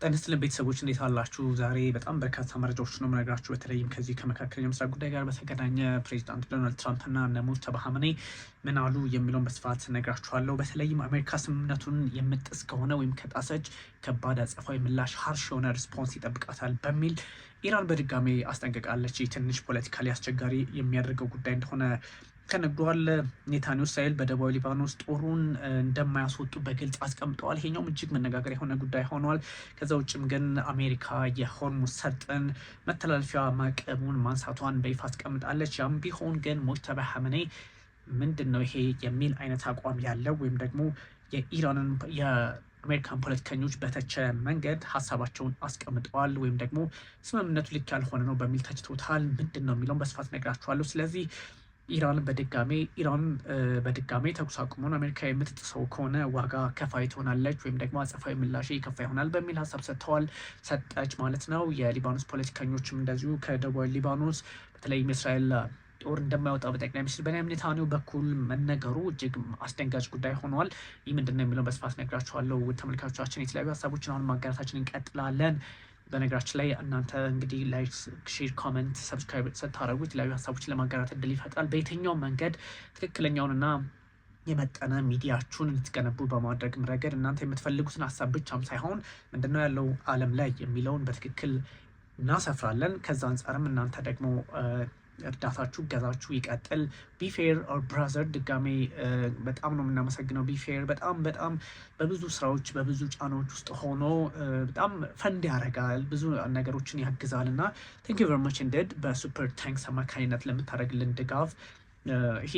ጤና ቤተሰቦች እንዴት አላችሁ? ዛሬ በጣም በርካታ መረጃዎች ነው የምነግራችሁ። በተለይም ከዚህ ከመካከለኛው ምስራቅ ጉዳይ ጋር በተገናኘ ፕሬዚዳንት ዶናልድ ትራምፕ እና እነ ሙጅተባ ኻሜኔይ ምን አሉ የሚለውን በስፋት ነግራችኋለሁ። በተለይም አሜሪካ ስምምነቱን የምጥስ ከሆነ ወይም ከጣሰች ከባድ አጸፋዊ ምላሽ ሀርሽ የሆነ ሪስፖንስ ይጠብቃታል በሚል ኢራን በድጋሚ አስጠንቅቃለች። ይህ ትንሽ ፖለቲካሊ አስቸጋሪ የሚያደርገው ጉዳይ እንደሆነ ተነግሯል። ኔታንያሁ እስራኤል በደቡባዊ ሊባኖስ ጦሩን እንደማያስወጡ በግልጽ አስቀምጠዋል። ይሄኛውም እጅግ መነጋገር የሆነ ጉዳይ ሆኗል። ከዛ ውጭም ግን አሜሪካ የሆርሙዝ ሰርጥን መተላለፊያ ማዕቀቡን ማንሳቷን በይፋ አስቀምጣለች። ያም ቢሆን ግን ሙጅተባ ኻሜኔይ ምንድን ነው ይሄ የሚል አይነት አቋም ያለው ወይም ደግሞ የኢራንን የአሜሪካን ፖለቲከኞች በተቸ መንገድ ሀሳባቸውን አስቀምጠዋል። ወይም ደግሞ ስምምነቱ ልክ ያልሆነ ነው በሚል ተችቶታል። ምንድን ነው የሚለውን በስፋት ነግራችኋለሁ። ስለዚህ ኢራን በድጋሜ ተኩስ አቁሙን አሜሪካ የምትጥሰው ከሆነ ዋጋ ከፋይ ትሆናለች ወይም ደግሞ አጸፋዊ ምላሽ ከፋ ይሆናል በሚል ሀሳብ ሰጠች ማለት ነው። የሊባኖስ ፖለቲከኞችም እንደዚሁ ከደቡባዊ ሊባኖስ በተለይም የእስራኤል ጦር እንደማይወጣ በጠቅላይ ሚኒስትር ቤንያሚን ኔታንያሁ በኩል መነገሩ እጅግ አስደንጋጭ ጉዳይ ሆኗል። ይህ ምንድነው የሚለውን በስፋት ነግራችኋለሁ። ውድ ተመልካቾቻችን የተለያዩ ሀሳቦችን አሁን ማጋራታችን እንቀጥላለን። በነገራችን ላይ እናንተ እንግዲህ ላይክ፣ ሼር፣ ኮመንት፣ ሰብስክራይብ ስታደርጉ የተለያዩ ሀሳቦችን ለማጋራት እድል ይፈጥራል። በየትኛውም መንገድ ትክክለኛውንና የመጠነ ሚዲያችሁን እንድትገነቡ በማድረግም ረገድ እናንተ የምትፈልጉትን ሀሳብ ብቻም ሳይሆን ምንድነው ያለው ዓለም ላይ የሚለውን በትክክል እናሰፍራለን። ከዛ አንጻርም እናንተ ደግሞ እርዳታችሁ ገዛችሁ ይቀጥል። ቢፌር ኦር ብራዘር ድጋሜ በጣም ነው የምናመሰግነው። ቢፌር በጣም በብዙ ስራዎች በብዙ ጫናዎች ውስጥ ሆኖ በጣም ፈንድ ያደርጋል፣ ብዙ ነገሮችን ያግዛል እና ቴንክ ዩ ቨሪ ማች እንደድ በሱፐር ታንክስ አማካኝነት ለምታደርግልን ድጋፍ ይሄ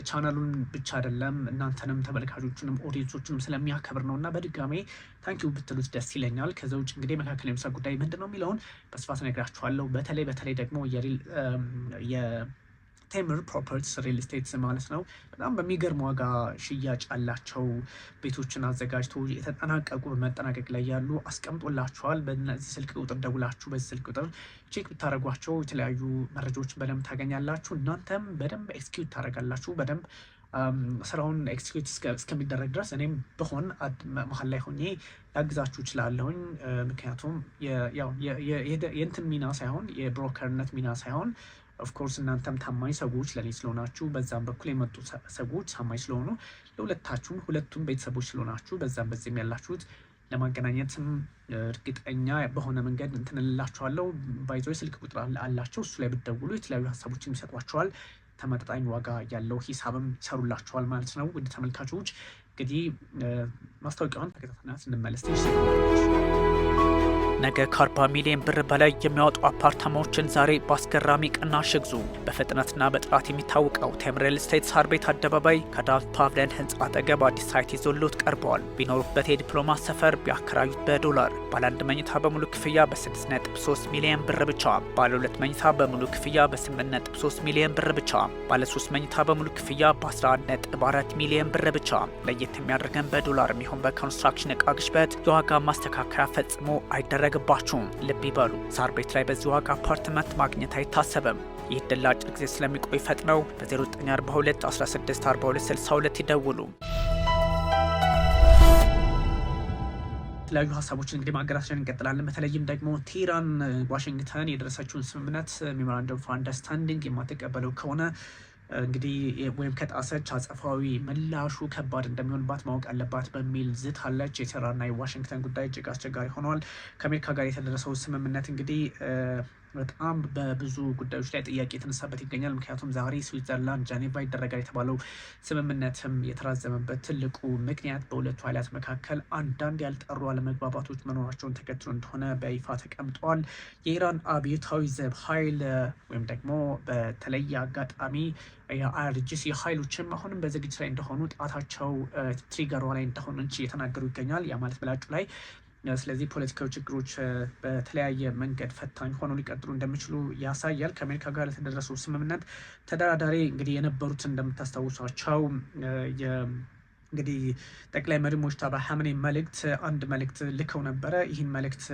ቻናሉን ብቻ አይደለም እናንተንም ተመልካቾችንም ኦዲየንሶችንም ስለሚያከብር ነው እና በድጋሜ ታንኪዩ ብትሉት ደስ ይለኛል። ከዛ ውጭ እንግዲህ መካከለኛው ምስራቅ ጉዳይ ምንድን ነው የሚለውን በስፋት ነግራችኋለሁ። በተለይ ደግሞ ቴምር ፕሮፐርቲስ ሪል ስቴትስ ማለት ነው። በጣም በሚገርም ዋጋ ሽያጭ ያላቸው ቤቶችን አዘጋጅቶ የተጠናቀቁ በመጠናቀቅ ላይ ያሉ አስቀምጦላችኋል። በዚህ ስልክ ቁጥር ደውላችሁ በዚህ ስልክ ቁጥር ቼክ ብታደረጓቸው የተለያዩ መረጃዎችን በደንብ ታገኛላችሁ። እናንተም በደንብ ኤክስኪዩት ታደረጋላችሁ። በደንብ ስራውን ኤክስኪዩት እስከሚደረግ ድረስ እኔም በሆን መሀል ላይ ሆኜ ላግዛችሁ እችላለሁኝ። ምክንያቱም የእንትን ሚና ሳይሆን የብሮከርነት ሚና ሳይሆን ኦፍኮርስ እናንተም ታማኝ ሰዎች ለኔ ስለሆናችሁ በዛም በኩል የመጡ ሰዎች ታማኝ ስለሆኑ ሁለቱም ቤተሰቦች ስለሆናችሁ በዛም በዚህም ያላችሁት ለማገናኘትም እርግጠኛ በሆነ መንገድ እንትንላችኋለሁ። ባይዞ ስልክ ቁጥር አላቸው። እሱ ላይ ብትደውሉ የተለያዩ ሀሳቦችን ይሰጧችኋል። ተመጣጣኝ ዋጋ ያለው ሂሳብም ይሰሩላችኋል ማለት ነው። ውድ ተመልካቾች እንግዲህ ማስታወቂያውን ተከታተልና ስንመለስ ነገ ከ40 ሚሊዮን ብር በላይ የሚያወጡ አፓርታማዎችን ዛሬ በአስገራሚ ቅናሽ ይግዙ። በፍጥነትና በጥራት የሚታወቀው ቴምር ሪል ስቴት ሳር ቤት አደባባይ ከዳቭ ፓቭሊየን ህንፃ አጠገብ አዲስ ሳይት ይዞልዎት ቀርበዋል። ቢኖሩበት የዲፕሎማት ሰፈር ቢያከራዩት በዶላር ባለ 1 መኝታ በሙሉ ክፍያ በ6.3 ሚሊዮን ብር ብቻ፣ ባለ 2 መኝታ በሙሉ ክፍያ በ8.3 ሚሊዮን ብር ብቻ፣ ባለ 3 መኝታ በሙሉ ክፍያ በ11.4 ሚሊዮን ብር ብቻ። ለየት የሚያደርገን በዶላር የሚሆን በኮንስትራክሽን እቃ ግሽበት የዋጋ ማስተካከያ ፈጽሞ አይደረግባችሁም። ልብ ይበሉ፣ ሳር ቤት ላይ በዚህ ዋጋ አፓርትመንት ማግኘት አይታሰብም። ይህ ዕድል ለአጭር ጊዜ ስለሚቆይ ፈጥነው በ0942 1642 62 ይደውሉ። የተለያዩ ሀሳቦችን እንግዲህ ማገራችን እንቀጥላለን። በተለይም ደግሞ ቴህራን ዋሽንግተን የደረሰችውን ስምምነት ሜሞራንደም ኦፍ አንደርስታንዲንግ የማትቀበለው ከሆነ እንግዲህ ወይም ከጣሰች አጸፋዊ ምላሹ ከባድ እንደሚሆንባት ማወቅ አለባት በሚል ዝታለች። የቴህራንና የዋሽንግተን ጉዳይ እጅግ አስቸጋሪ ሆኗል። ከአሜሪካ ጋር የተደረሰው ስምምነት እንግዲህ በጣም በብዙ ጉዳዮች ላይ ጥያቄ የተነሳበት ይገኛል። ምክንያቱም ዛሬ ስዊትዘርላንድ ጀኔቫ ይደረጋል የተባለው ስምምነትም የተራዘመበት ትልቁ ምክንያት በሁለቱ ኃይላት መካከል አንዳንድ ያልጠሩ አለመግባባቶች መኖራቸውን ተከትሎ እንደሆነ በይፋ ተቀምጠዋል። የኢራን አብዮታዊ ዘብ ኃይል ወይም ደግሞ በተለየ አጋጣሚ የአይአርጂሲ ኃይሎችም አሁንም በዝግጅት ላይ እንደሆኑ ጣታቸው ትሪገሯ ላይ እንደሆኑ እየተናገሩ ይገኛል። ያ ማለት ብላጩ ላይ ስለዚህ ፖለቲካዊ ችግሮች በተለያየ መንገድ ፈታኝ ሆነው ሊቀጥሉ እንደሚችሉ ያሳያል። ከአሜሪካ ጋር የተደረሰው ስምምነት ተደራዳሪ እንግዲህ የነበሩት እንደምታስታውሷቸው እንግዲህ ጠቅላይ መሪ ሙጅተባ ኻሜኔይ አንድ መልእክት ልከው ነበረ። ይህን መልእክት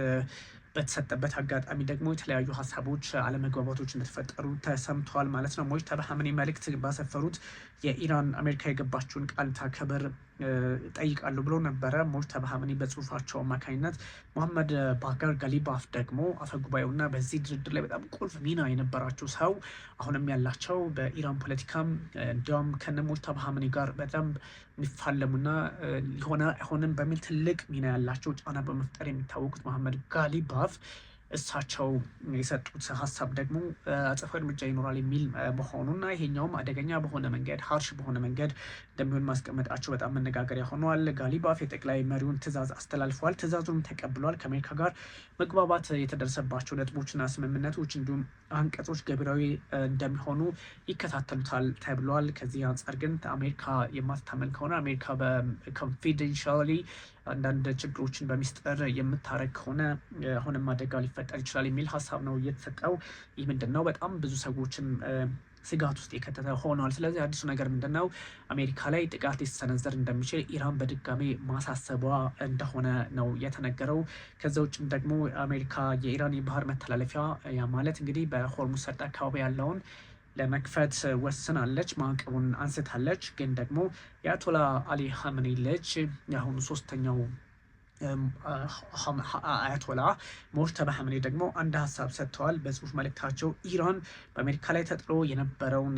በተሰጠበት አጋጣሚ ደግሞ የተለያዩ ሀሳቦች አለመግባባቶች እንደተፈጠሩ ተሰምተዋል ማለት ነው። ሙጅተባ ኻሜኔይ መልእክት ባሰፈሩት የኢራን አሜሪካ የገባችውን ቃል ታከብር ጠይቃሉ ብሎ ነበረ ሙጅተባ ኻሜኒ በጽሁፋቸው አማካኝነት። መሐመድ ባገር ጋሊባፍ ደግሞ አፈጉባኤውና በዚህ ድርድር ላይ በጣም ቁልፍ ሚና የነበራቸው ሰው አሁንም ያላቸው በኢራን ፖለቲካም እንዲያውም ከነ ሙጅተባ ኻሜኒ ጋር በጣም የሚፋለሙና ሊሆነ አይሆንም በሚል ትልቅ ሚና ያላቸው ጫና በመፍጠር የሚታወቁት መሐመድ ጋሊባፍ እሳቸው የሰጡት ሀሳብ ደግሞ አጸፋዊ እርምጃ ይኖራል የሚል መሆኑና ይሄኛውም አደገኛ በሆነ መንገድ ሀርሽ በሆነ መንገድ እንደሚሆን ማስቀመጣቸው በጣም መነጋገሪያ ሆነዋል። ጋሊባፍ የጠቅላይ መሪውን ትዕዛዝ አስተላልፈዋል። ትዕዛዙንም ተቀብሏል። ከአሜሪካ ጋር መግባባት የተደረሰባቸው ነጥቦችና ስምምነቶች እንዲሁም አንቀጾች ገቢራዊ እንደሚሆኑ ይከታተሉታል ተብሏል። ከዚህ አንጻር ግን አሜሪካ የማትታመን ከሆነ አሜሪካ በኮንፊደንሻሊ አንዳንድ ችግሮችን በሚስጥር የምታረግ ከሆነ አሁንም አደጋ ሊፈጠር ይችላል የሚል ሀሳብ ነው እየተሰጠው። ይህ ምንድን ነው በጣም ብዙ ሰዎችን ስጋት ውስጥ የከተተ ሆኗል። ስለዚህ አዲሱ ነገር ምንድን ነው? አሜሪካ ላይ ጥቃት ሊሰነዘር እንደሚችል ኢራን በድጋሚ ማሳሰቧ እንደሆነ ነው የተነገረው። ከዛ ውጭም ደግሞ አሜሪካ የኢራን የባህር መተላለፊያ ያ ማለት እንግዲህ በሆርሙዝ ሰርጥ አካባቢ ያለውን ለመክፈት ወስናለች። ማዕቀቡን አንስታለች። ግን ደግሞ የአያቶላ አሊ ኻሜኒ ልጅ የአሁኑ ሶስተኛው አያቶላ ሙጅተባ ኻሜኒ ደግሞ አንድ ሀሳብ ሰጥተዋል በጽሁፍ መልእክታቸው። ኢራን በአሜሪካ ላይ ተጥሎ የነበረውን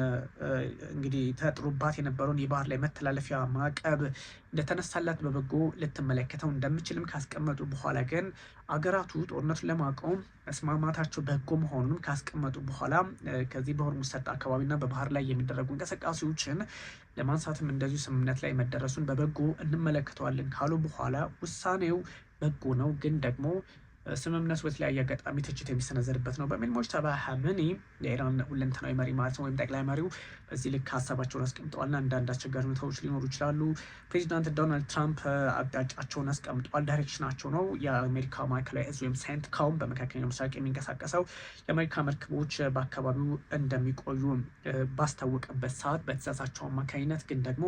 እንግዲህ ተጥሎባት የነበረውን የባህር ላይ መተላለፊያ ማዕቀብ እንደተነሳላት በበጎ ልትመለከተው እንደምችልም ካስቀመጡ በኋላ ግን አገራቱ ጦርነቱን ለማቆም መስማማታቸው በጎ መሆኑንም ካስቀመጡ በኋላ ከዚህ በሆርሙዝ ሰርጥ አካባቢና በባህር ላይ የሚደረጉ እንቅስቃሴዎችን ለማንሳትም እንደዚሁ ስምምነት ላይ መደረሱን በበጎ እንመለከተዋለን ካሉ በኋላ ውሳኔው በጎ ነው፣ ግን ደግሞ ስምምነቱ በተለያየ አጋጣሚ ትችት የሚሰነዘርበት ነው በሚል ሙጅተባ ኻሜኒ የኢራን ሁለንተናዊ መሪ ማለት ነው ወይም ጠቅላይ መሪው በዚህ ልክ ሀሳባቸውን አስቀምጠዋልና አንዳንድ አስቸጋሪ ሁኔታዎች ሊኖሩ ይችላሉ። ፕሬዚዳንት ዶናልድ ትራምፕ አቅጣጫቸውን አስቀምጠዋል። ዳይሬክሽናቸው ነው የአሜሪካ ማዕከላዊ እዝ ወይም ሴንትኮም በመካከለኛው ምስራቅ የሚንቀሳቀሰው የአሜሪካ መርከቦች በአካባቢው እንደሚቆዩ ባስታወቀበት ሰዓት በትዕዛዛቸው አማካኝነት ግን ደግሞ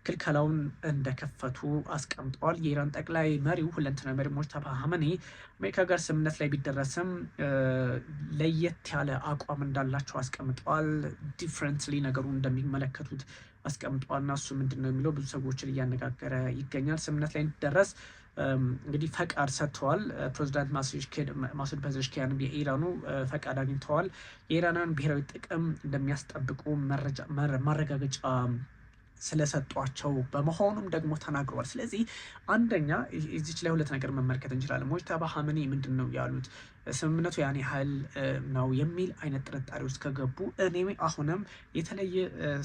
ክልከላውን እንደከፈቱ አስቀምጠዋል። የኢራን ጠቅላይ መሪው ሁለንተናዊ መሪ ሙጅተባ ኻሜኒ አሜሪካ ጋር ስምምነት ላይ ቢደረስም ለየት ያለ አቋም እንዳላቸው አስቀምጠዋል። ዲፍረንትሊ ነገሩን እንደሚመለከቱት አስቀምጠዋል። እና እሱ ምንድን ነው የሚለው ብዙ ሰዎችን እያነጋገረ ይገኛል። ስምምነት ላይ እንዲደረስ እንግዲህ ፈቃድ ሰጥተዋል። ፕሬዚዳንት ማሱድ ፔዜሽኪያንም የኢራኑ ፈቃድ አግኝተዋል። የኢራንን ብሔራዊ ጥቅም እንደሚያስጠብቁ ማረጋገጫ ስለሰጧቸው በመሆኑም ደግሞ ተናግረዋል። ስለዚህ አንደኛ እዚች ላይ ሁለት ነገር መመልከት እንችላለን። ሙጅተባ ኻሜኒ ምንድን ነው ያሉት? ስምምነቱ ያን ያህል ነው የሚል አይነት ጥርጣሬ ውስጥ ከገቡ እኔ አሁንም የተለየ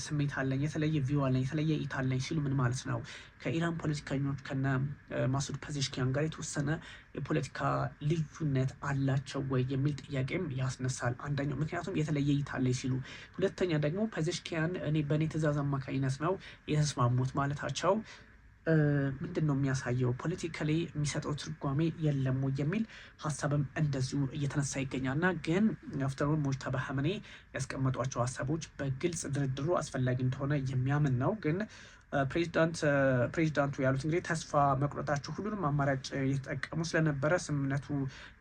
ስሜት አለኝ፣ የተለየ ቪው አለኝ፣ የተለየ እይታ አለኝ ሲሉ ምን ማለት ነው? ከኢራን ፖለቲከኞች ከነ ማሱድ ፔዜሽኪያን ጋር የተወሰነ የፖለቲካ ልዩነት አላቸው ወይ የሚል ጥያቄም ያስነሳል። አንደኛው ምክንያቱም የተለየ እይታ አለኝ ሲሉ፣ ሁለተኛ ደግሞ ፔዜሽኪያን እኔ በእኔ ትዕዛዝ አማካኝነት ነው የተስማሙት ማለታቸው ምንድን ነው የሚያሳየው? ፖለቲካሊ የሚሰጠው ትርጓሜ የለም የሚል ሀሳብም እንደዚሁ እየተነሳ ይገኛል። እና ግን አፍተሩን ሙጅተባ ኻሜኒ ያስቀመጧቸው ሀሳቦች በግልጽ ድርድሩ አስፈላጊ እንደሆነ የሚያምን ነው። ግን ፕሬዚዳንቱ ያሉት እንግዲህ ተስፋ መቁረጣቸው ሁሉንም አማራጭ እየተጠቀሙ ስለነበረ ስምምነቱ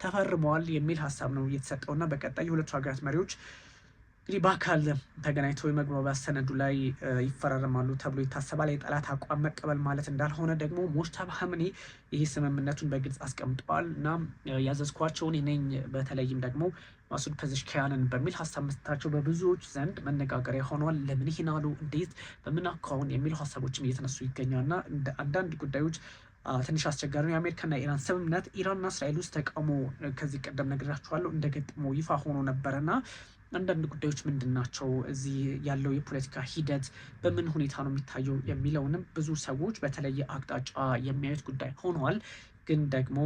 ተፈርመዋል የሚል ሀሳብ ነው እየተሰጠውና በቀጣይ የሁለቱ ሀገራት መሪዎች እንግዲህ በአካል ተገናኝተው የመግባቢያ ሰነዱ ላይ ይፈራረማሉ ተብሎ ይታሰባል። የጠላት አቋም መቀበል ማለት እንዳልሆነ ደግሞ ሙጅተባ ኻሜኒ ይህ ስምምነቱን በግልጽ አስቀምጠዋል። እና ያዘዝኳቸውን ነኝ በተለይም ደግሞ ማሱድ ፔዜሽኪያንን በሚል ሀሳብ መስጠታቸው በብዙዎች ዘንድ መነጋገሪያ ሆኗል። ለምን ይህን አሉ? እንዴት? በምን አካውን? የሚሉ ሀሳቦችም እየተነሱ ይገኛልና አንዳንድ ጉዳዮች ትንሽ አስቸጋሪ ነው። የአሜሪካና የኢራን ስምምነት ኢራንና እስራኤል ውስጥ ተቃውሞ ከዚህ ቀደም ነግራችኋለሁ እንደገጠመው ይፋ ሆኖ ነበረና አንዳንድ ጉዳዮች ምንድን ናቸው? እዚህ ያለው የፖለቲካ ሂደት በምን ሁኔታ ነው የሚታየው የሚለውንም ብዙ ሰዎች በተለየ አቅጣጫ የሚያዩት ጉዳይ ሆኗል። ግን ደግሞ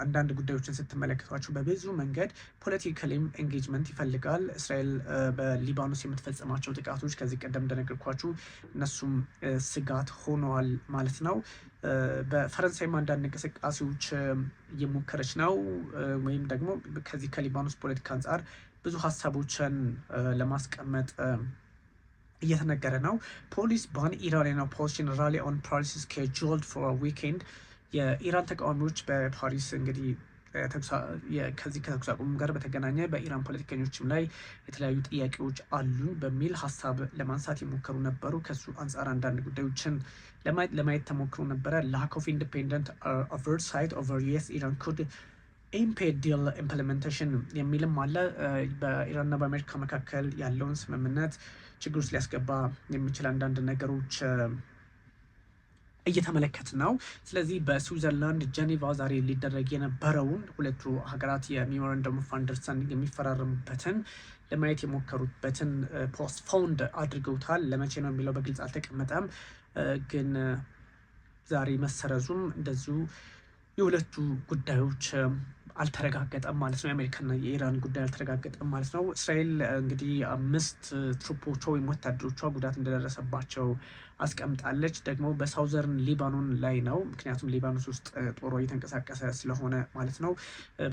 አንዳንድ ጉዳዮችን ስትመለከቷቸው በብዙ መንገድ ፖለቲካሊም ኤንጌጅመንት ይፈልጋል። እስራኤል በሊባኖስ የምትፈጽማቸው ጥቃቶች ከዚህ ቀደም እንደነገርኳችሁ እነሱም ስጋት ሆነዋል ማለት ነው። በፈረንሳይም አንዳንድ እንቅስቃሴዎች እየሞከረች ነው። ወይም ደግሞ ከዚህ ከሊባኖስ ፖለቲካ አንጻር ብዙ ሀሳቦችን ለማስቀመጥ እየተነገረ ነው። ፖሊስ ባን ኢራን ኦፖዚሽን ራሊ ኦን ፓሪስ ስኬጁልድ ፎር ዊኬንድ የኢራን ተቃዋሚዎች በፓሪስ እንግዲህ ከዚህ ከተኩስ አቁም ጋር በተገናኘ በኢራን ፖለቲከኞችም ላይ የተለያዩ ጥያቄዎች አሉ በሚል ሀሳብ ለማንሳት የሞከሩ ነበሩ። ከሱ አንጻር አንዳንድ ጉዳዮችን ለማየት ተሞክሮ ነበረ። ላክ ኦፍ ኢንዲፔንደንት ኦቨርሳይት ኦቨር ዩኤስ ኢራን ኩድ ኢምፔድ ዲል ኢምፕሊሜንቴሽን የሚልም አለ። በኢራንና በአሜሪካ መካከል ያለውን ስምምነት ችግር ውስጥ ሊያስገባ የሚችል አንዳንድ ነገሮች እየተመለከት ነው። ስለዚህ በስዊዘርላንድ ጄኔቫ ዛሬ ሊደረግ የነበረውን ሁለቱ ሀገራት የሜሞራንደም ኦፍ አንደርስታንዲንግ የሚፈራረሙበትን ለማየት የሞከሩበትን ፖስትፖንድ አድርገውታል። ለመቼ ነው የሚለው በግልጽ አልተቀመጠም። ግን ዛሬ መሰረዙም እንደዚሁ የሁለቱ ጉዳዮች አልተረጋገጠም ማለት ነው። የአሜሪካና የኢራን ጉዳይ አልተረጋገጠም ማለት ነው። እስራኤል እንግዲህ 5 ትሩፖቿ ወይም ወታደሮቿ ጉዳት እንደደረሰባቸው አስቀምጣለች። ደግሞ በሳውዘርን ሊባኖን ላይ ነው፣ ምክንያቱም ሊባኖስ ውስጥ ጦሯ እየተንቀሳቀሰ ስለሆነ ማለት ነው።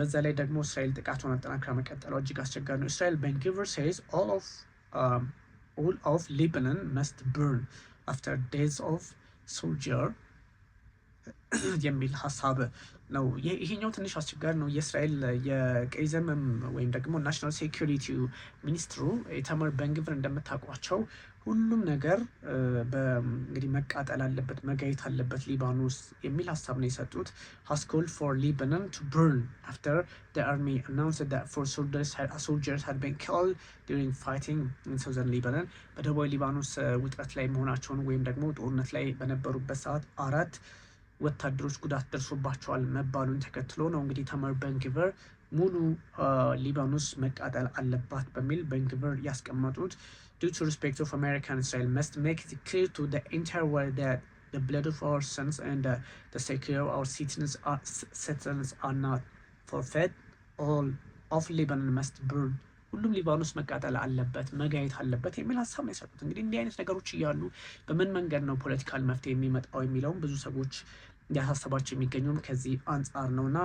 በዛ ላይ ደግሞ እስራኤል ጥቃቷን አጠናክራ መቀጠሏ እጅግ አስቸጋሪ ነው። እስራኤል ቤን ግቪር ሴይዝ ኦል ኦፍ ሊባኖን መስት በርን አፍተር ዴይዝ ኦፍ ሶልጀር የሚል ሀሳብ ነው። ይሄኛው ትንሽ አስቸጋሪ ነው። የእስራኤል የቀይ ዘመም ወይም ደግሞ ናሽናል ሴኩሪቲ ሚኒስትሩ ኢታማር ቤን ግቪር እንደምታውቋቸው ሁሉም ነገር እንግዲህ መቃጠል አለበት፣ መጋየት አለበት ሊባኖስ የሚል ሀሳብ ነው የሰጡት። has called for Lebanon to burn after the army announced that 4 soldiers had been killed during fighting in southern Lebanon በደቡባዊ ሊባኖስ ውጥረት ላይ መሆናቸውን ወይም ደግሞ ጦርነት ላይ በነበሩበት ሰዓት 4 ወታደሮች ጉዳት ደርሶባቸዋል መባሉን ተከትሎ ነው እንግዲህ ኢታማር ቤን ግቪር ሙሉ ሊባኖስ መቃጠል አለባት በሚል ቤን ግቪር ያስቀመጡት። Due to respect of America and Israel must make it clear to the entire world that the blood of our sons and the security of our citizens are not forfeit. All of Lebanon must burn. ሁሉም ሊባኖስ መቃጠል አለበት፣ መጋየት አለበት የሚል ሀሳብ ነው የሰጡት። እንግዲህ እንዲህ አይነት ነገሮች እያሉ በምን መንገድ ነው ፖለቲካል መፍትሄ የሚመጣው የሚለውም ብዙ ሰዎች ያሳሰባቸው የሚገኙም ከዚህ አንጻር ነው እና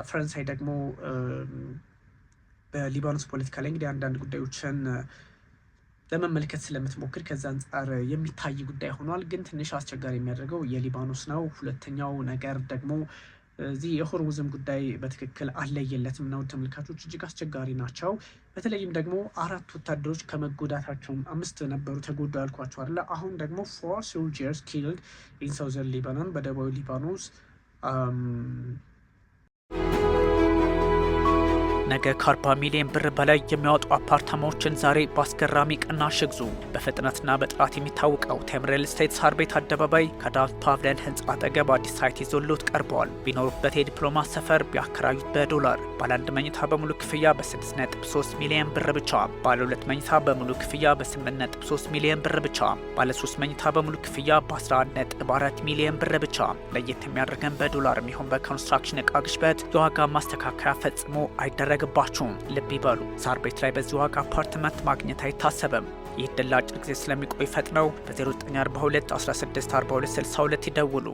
ፈረንሳይ ደግሞ በሊባኖስ ፖለቲካ ላይ እንግዲህ አንዳንድ ጉዳዮችን ለመመልከት ስለምትሞክር ከዛ አንጻር የሚታይ ጉዳይ ሆኗል። ግን ትንሽ አስቸጋሪ የሚያደርገው የሊባኖስ ነው። ሁለተኛው ነገር ደግሞ እዚህ የሆርሙዝም ጉዳይ በትክክል አለየለትም ነው። ተመልካቾች እጅግ አስቸጋሪ ናቸው። በተለይም ደግሞ 4 ወታደሮች ከመጎዳታቸውም 5 ነበሩ ተጎዱ ያልኳቸው አይደለ። አሁን ደግሞ 4 soldiers killed in southern Lebanon በደቡባዊ ሊባኖስ ነገ ከ40 ሚሊዮን ብር በላይ የሚያወጡ አፓርታማዎችን ዛሬ በአስገራሚ ቅናሽ ይግዙ። በፍጥነትና በጥራት የሚታወቀው ቴም ሪል ስቴት ሳር ቤት አደባባይ ከዳቭ ፓቭሊየን ህንፃ አጠገብ አዲስ ሳይት ይዞልዎት ቀርበዋል። ቢኖሩበት የዲፕሎማት ሰፈር ቢያከራዩት በዶላር ባለ 1 መኝታ በሙሉ ክፍያ በ6.3 ሚሊዮን ብር ብቻ፣ ባለ 2 መኝታ በሙሉ ክፍያ በ8.3 ሚሊዮን ብር ብቻ፣ ባለ 3 መኝታ በሙሉ ክፍያ በ11.4 ሚሊዮን ብር ብቻ። ለየት የሚያደርገን በዶላር የሚሆን በኮንስትራክሽን እቃ ግሽበት የዋጋ ማስተካከያ ፈጽሞ አይደረግም። ልብ ይበሉ፣ ሳር ቤት ላይ በዚህ ዋጋ አፓርትመንት ማግኘት አይታሰብም። ይህ ዕድል ለአጭር ጊዜ ስለሚቆይ ፈጥነው በ0942 164262 ይደውሉ።